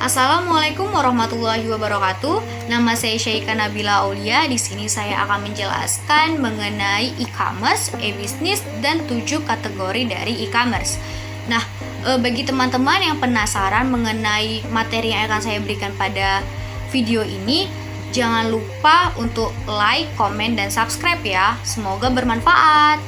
Assalamualaikum warahmatullahi wabarakatuh. Nama saya Syaika Nabila Aulia. Di sini saya akan menjelaskan mengenai e-commerce, e-business, dan 7 kategori dari e-commerce. Nah, bagi teman-teman yang penasaran mengenai materi yang akan saya berikan pada video ini, jangan lupa untuk like, komen, dan subscribe ya. Semoga bermanfaat.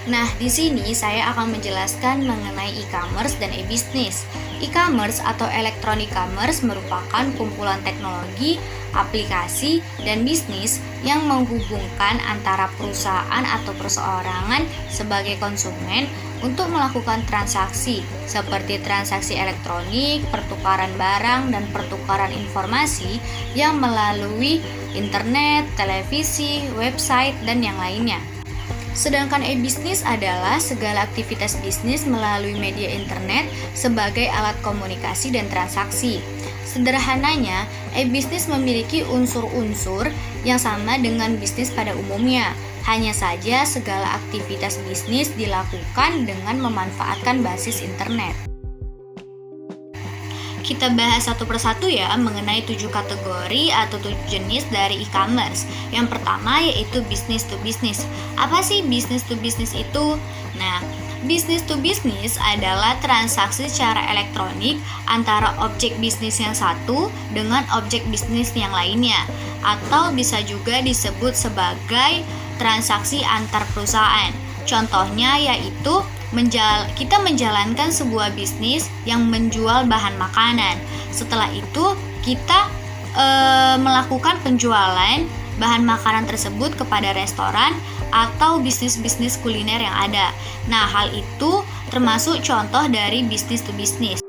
Nah, di sini saya akan menjelaskan mengenai e-commerce dan e-business. E-commerce atau electronic commerce merupakan kumpulan teknologi, aplikasi, dan bisnis yang menghubungkan antara perusahaan atau perseorangan sebagai konsumen untuk melakukan transaksi seperti transaksi elektronik, pertukaran barang, dan pertukaran informasi yang melalui internet, televisi, website, dan yang lainnya. Sedangkan e-bisnis adalah segala aktivitas bisnis melalui media internet sebagai alat komunikasi dan transaksi. Sederhananya, e-bisnis memiliki unsur-unsur yang sama dengan bisnis pada umumnya. Hanya saja segala aktivitas bisnis dilakukan dengan memanfaatkan basis internet. Kita bahas satu persatu ya mengenai 7 kategori atau 7 jenis dari e-commerce. Yang pertama yaitu business to business. Apa sih business to business itu? Nah, business to business adalah transaksi secara elektronik antara objek bisnis yang satu dengan objek bisnis yang lainnya, atau bisa juga disebut sebagai transaksi antar perusahaan. Contohnya yaitu kita menjalankan sebuah bisnis yang menjual bahan makanan. Setelah itu kita melakukan penjualan bahan makanan tersebut kepada restoran atau bisnis-bisnis kuliner yang ada. Nah, hal itu termasuk contoh dari business to business.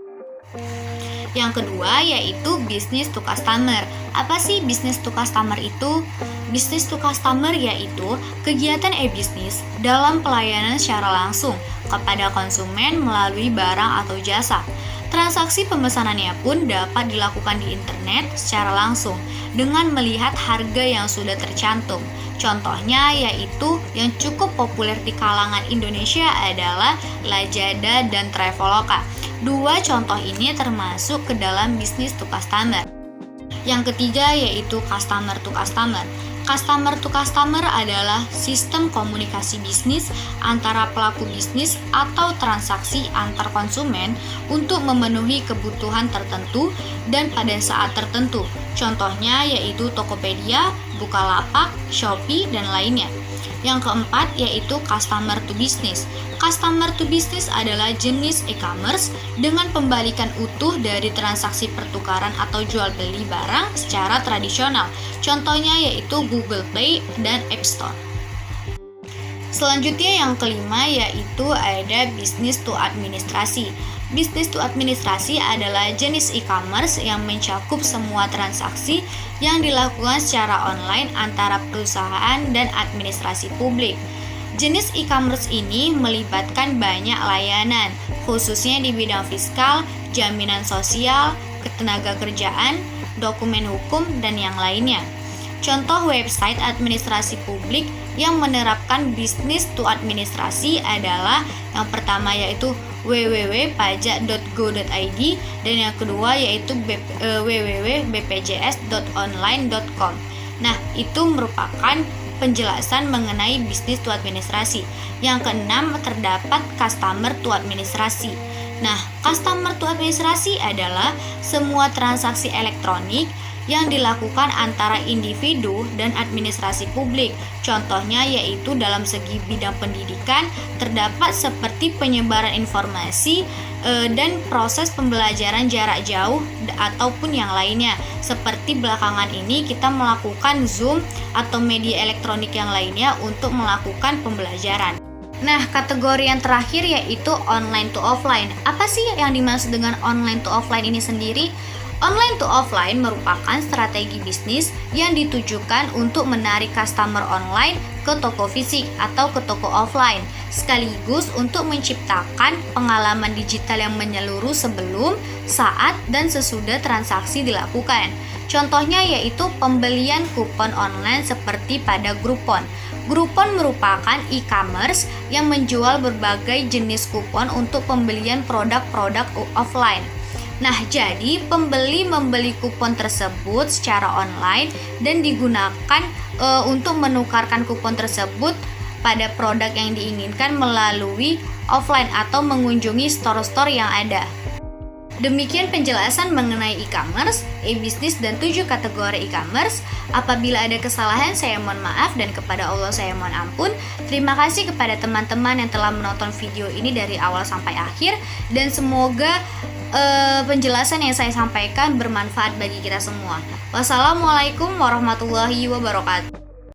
Yang kedua yaitu business to customer. Apa sih business to customer itu? Business to customer yaitu kegiatan e-bisnis dalam pelayanan secara langsung kepada konsumen melalui barang atau jasa. Transaksi pemesanannya pun dapat dilakukan di internet secara langsung dengan melihat harga yang sudah tercantum. Contohnya yaitu yang cukup populer di kalangan Indonesia adalah Lazada dan Traveloka. Dua contoh ini termasuk ke dalam business to customer. Yang ketiga yaitu customer to customer. Customer to customer adalah sistem komunikasi bisnis antara pelaku bisnis atau transaksi antar konsumen untuk memenuhi kebutuhan tertentu dan pada saat tertentu. Contohnya yaitu Tokopedia, Bukalapak, Shopee, dan lainnya. Yang keempat yaitu customer to business. Customer to business adalah jenis e-commerce dengan pembalikan utuh dari transaksi pertukaran atau jual beli barang secara tradisional. Contohnya yaitu Google Play dan App Store. Selanjutnya yang kelima yaitu ada business to administrasi. Business to administrasi adalah jenis e-commerce yang mencakup semua transaksi yang dilakukan secara online antara perusahaan dan administrasi publik. Jenis e-commerce ini melibatkan banyak layanan, khususnya di bidang fiskal, jaminan sosial, ketenaga kerjaan, dokumen hukum, dan yang lainnya. Contoh website administrasi publik yang menerapkan business to administrasi adalah yang pertama yaitu www.pajak.go.id dan yang kedua yaitu www.bpjs.online.com. Nah, itu merupakan penjelasan mengenai business to administrasi. Yang keenam terdapat customer to administrasi. Nah, customer to administrasi adalah semua transaksi elektronik yang dilakukan antara individu dan administrasi publik. Contohnya yaitu dalam segi bidang pendidikan terdapat seperti penyebaran informasi dan proses pembelajaran jarak jauh ataupun yang lainnya. Seperti belakangan ini kita melakukan Zoom atau media elektronik yang lainnya untuk melakukan pembelajaran. Nah, kategori yang terakhir yaitu online to offline. Apa sih yang dimaksud dengan online to offline ini sendiri? Online to offline merupakan strategi bisnis yang ditujukan untuk menarik customer online ke toko fisik atau ke toko offline, sekaligus untuk menciptakan pengalaman digital yang menyeluruh sebelum, saat, dan sesudah transaksi dilakukan. Contohnya yaitu pembelian kupon online seperti pada Groupon. Groupon merupakan e-commerce yang menjual berbagai jenis kupon untuk pembelian produk-produk offline. Nah, jadi pembeli membeli kupon tersebut secara online dan digunakan untuk menukarkan kupon tersebut pada produk yang diinginkan melalui offline atau mengunjungi store-store yang ada. Demikian penjelasan mengenai e-commerce, e-business, dan 7 kategori e-commerce. Apabila ada kesalahan, saya mohon maaf, dan kepada Allah saya mohon ampun. Terima kasih kepada teman-teman yang telah menonton video ini dari awal sampai akhir, dan semoga penjelasan yang saya sampaikan bermanfaat bagi kita semua. Wassalamualaikum warahmatullahi wabarakatuh.